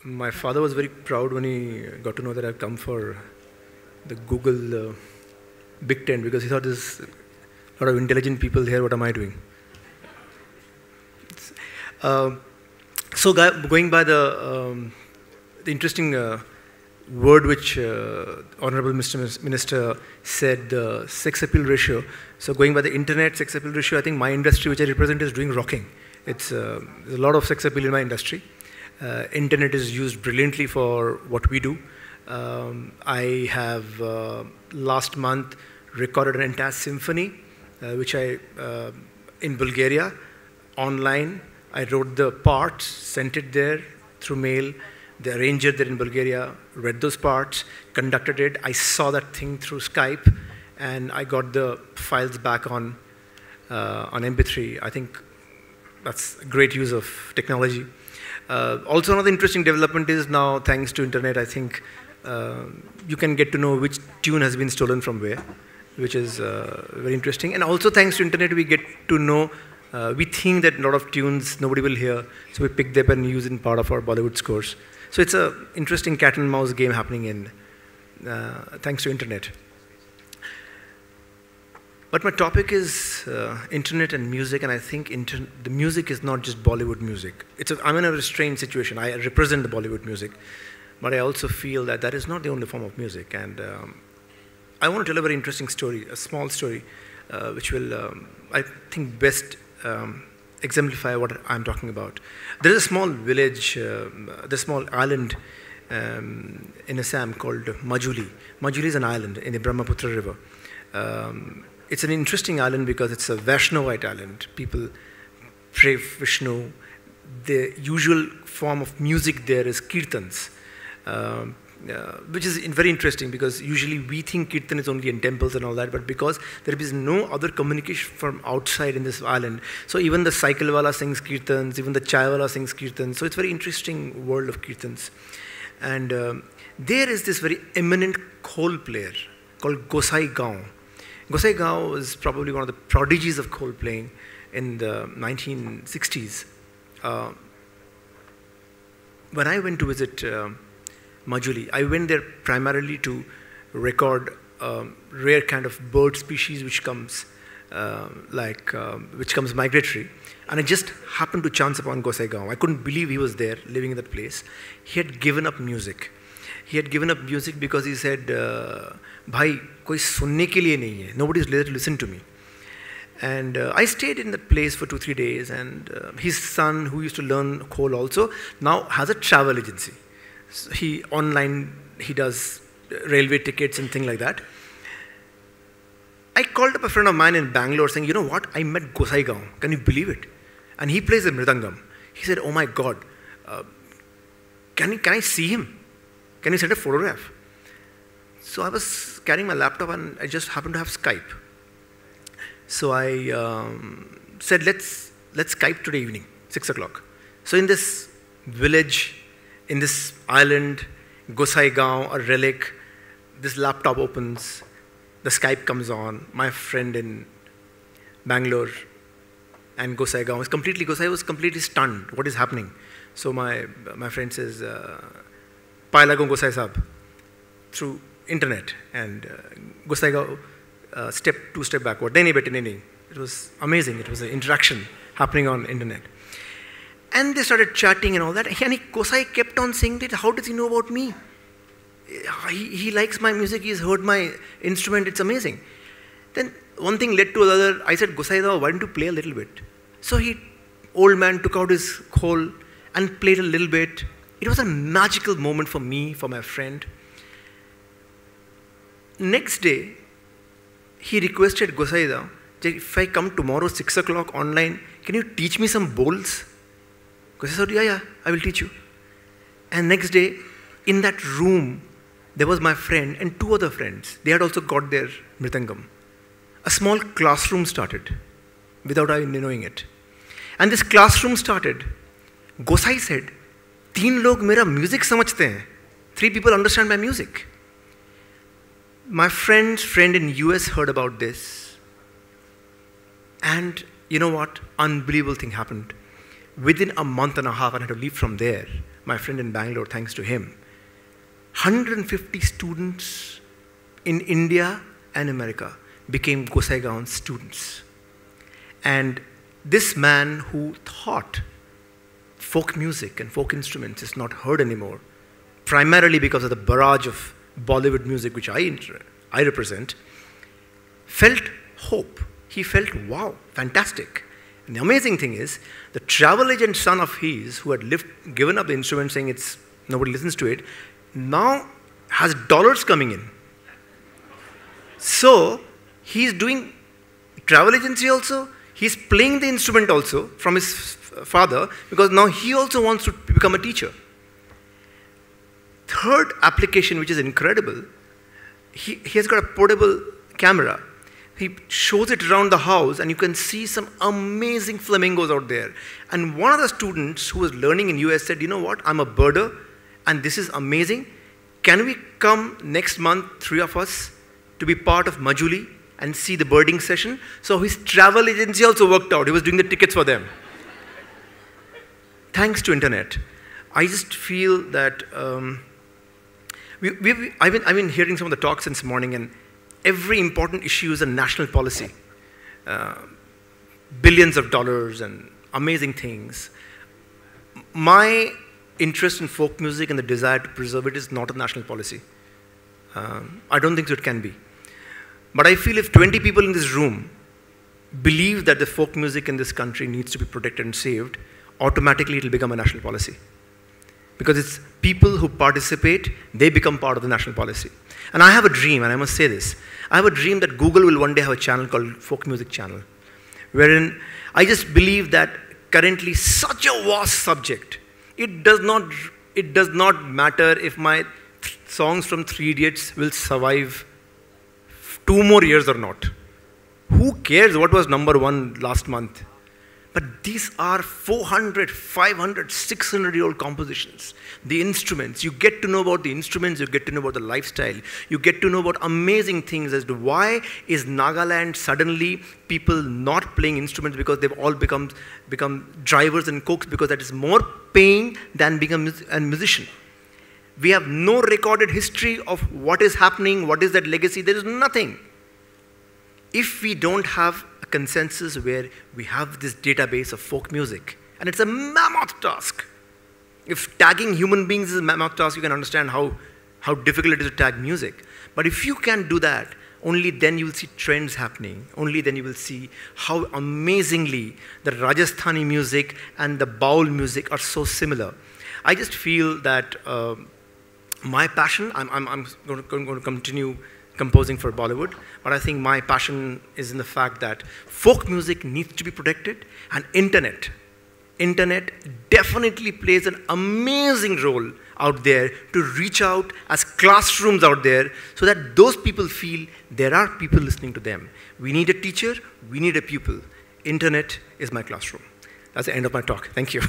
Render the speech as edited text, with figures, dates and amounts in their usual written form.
My father was very proud when he got to know that I'd come for the Google Big Tent, because he thought there's a lot of intelligent people here, what am I doing? So going by the interesting word which Honorable Mr. Minister said, the sex appeal ratio. So going by the internet sex appeal ratio, I think my industry which I represent is doing rocking. There's a lot of sex appeal in my industry. Internet is used brilliantly for what we do. I have last month recorded an entire symphony, which in Bulgaria, online. I wrote the parts, sent it there through mail. The arranger there in Bulgaria read those parts, conducted it. I saw that thing through Skype, and I got the files back on MP3. I think that's a great use of technology. Also, another interesting development is now, thanks to internet, I think you can get to know which tune has been stolen from where, which is very interesting. And also, thanks to internet, we get to know, we think that a lot of tunes nobody will hear, so we pick them and use in part of our Bollywood scores. So it's an interesting cat and mouse game happening in, thanks to internet. But my topic is internet and music, and I think the music is not just Bollywood music. I'm in a restrained situation. I represent the Bollywood music, but I also feel that that is not the only form of music. And I want to tell a very interesting story, a small story, which will, I think, best exemplify what I'm talking about. There's a small village, the small island in Assam called Majuli. Majuli is an island in the Brahmaputra River. It's an interesting island because it's a Vaishnavite island. People pray Vishnu. The usual form of music there is kirtans, which is very interesting because usually we think kirtan is only in temples and all that, but because there is no other communication from outside in this island, so even the cycle wala sings kirtans, even the chai wala sings kirtans, so it's a very interesting world of kirtans. And there is this very eminent khol player called Gosai Gaon. Gosai Gaon is probably one of the prodigies of khol playing in the 1960s. When I went to visit Majuli, I went there primarily to record rare kind of bird species which comes migratory. And I just happened to chance upon Gosai Gaon. I couldn't believe he was there, living in that place. He had given up music. He had given up music because he said, "Bhai, koi sunne ke liye nahi hai. Nobody is there to listen to me." And I stayed in that place for 2-3 days. And his son, who used to learn khol also, now has a travel agency. So he does railway tickets and things like that. I called up a friend of mine in Bangalore saying, "You know what? I met Gosai Gaon. Can you believe it? And he plays the mridangam." He said, "Oh my God, can I see him? Can you send a photograph?" So I was carrying my laptop and I just happened to have Skype. So I said, let's Skype today evening, 6 o'clock. So in this village, in this island, Gosai Gaon, a relic, this laptop opens, the Skype comes on, my friend in Bangalore, and Gosai Gaon Gosai was completely stunned. What is happening? So my friend says, "Pai lago Gosai Sahab," through internet, and Gosai Gaon two step backward. It was amazing. It was an interaction happening on internet. And they started chatting and all that. And Gosai kept on saying that, "How does he know about me? He likes my music, he's heard my instrument, it's amazing." Then one thing led to another. I said, "Gosai Gaon, why don't you play a little bit?" So old man took out his khol and played a little bit. It was a magical moment for me, for my friend. Next day, he requested Gosai Gaon, "If I come tomorrow 6 o'clock online, can you teach me some bowls?" Gosai said, yeah, I will teach you. And next day, in that room, there was my friend and 2 other friends. They had also got their mridangam. A small classroom started, without I knowing it. And this classroom started. Gosai said, "3 log mera music samajhte hain. 3 people understand my music." My friend's friend in US heard about this. And you know what? Unbelievable thing happened. Within a month and a half, and I had to leave from there, my friend in Bangalore, thanks to him, 150 students in India and America became Gosaigaon students. And this man who thought folk music and folk instruments is not heard anymore, primarily because of the barrage of Bollywood music which I represent, felt hope. He felt, wow, fantastic. And the amazing thing is, the travel agent son of his, who had given up the instrument saying nobody listens to it, now has dollars coming in. So, he's doing travel agency also, he's playing the instrument also from his father, because now he also wants to become a teacher. Third application, which is incredible, he has got a portable camera. He shows it around the house and you can see some amazing flamingos out there. And one of the students who was learning in US said, you know what, I'm a birder and this is amazing. Can we come next month, 3 of us, to be part of Majuli and see the birding session? So his travel agency also worked out. He was doing the tickets for them. Thanks to internet. I just feel that I've been hearing some of the talks this morning, and every important issue is a national policy. Billions of dollars and amazing things. My interest in folk music and the desire to preserve it is not a national policy. I don't think so it can be. But I feel if 20 people in this room believe that the folk music in this country needs to be protected and saved, automatically it will become a national policy. Because it's people who participate, they become part of the national policy. And I have a dream, and I must say this. I have a dream that Google will one day have a channel called Folk Music Channel, wherein I just believe that currently such a vast subject, it does not matter if my songs from Three Idiots will survive 2 more years or not. Who cares what was #1 last month? But these are 400, 500, 600-year-old compositions. The instruments, you get to know about the instruments, you get to know about the lifestyle, you get to know about amazing things as to why is Nagaland suddenly people not playing instruments because they've all become drivers and cooks, because that is more paying than being a musician. We have no recorded history of what is happening, what is that legacy, there is nothing. If we don't have a consensus where we have this database of folk music, and it's a mammoth task. If tagging human beings is a mammoth task, you can understand how difficult it is to tag music. But if you can do that, only then you will see trends happening. Only then you will see how amazingly the Rajasthani music and the Baul music are so similar. I just feel that my passion, I'm going to continue composing for Bollywood, but I think my passion is in the fact that folk music needs to be protected, and internet definitely plays an amazing role out there to reach out as classrooms out there so that those people feel there are people listening to them. We need a teacher, we need a pupil. Internet is my classroom. That's the end of my talk. Thank you.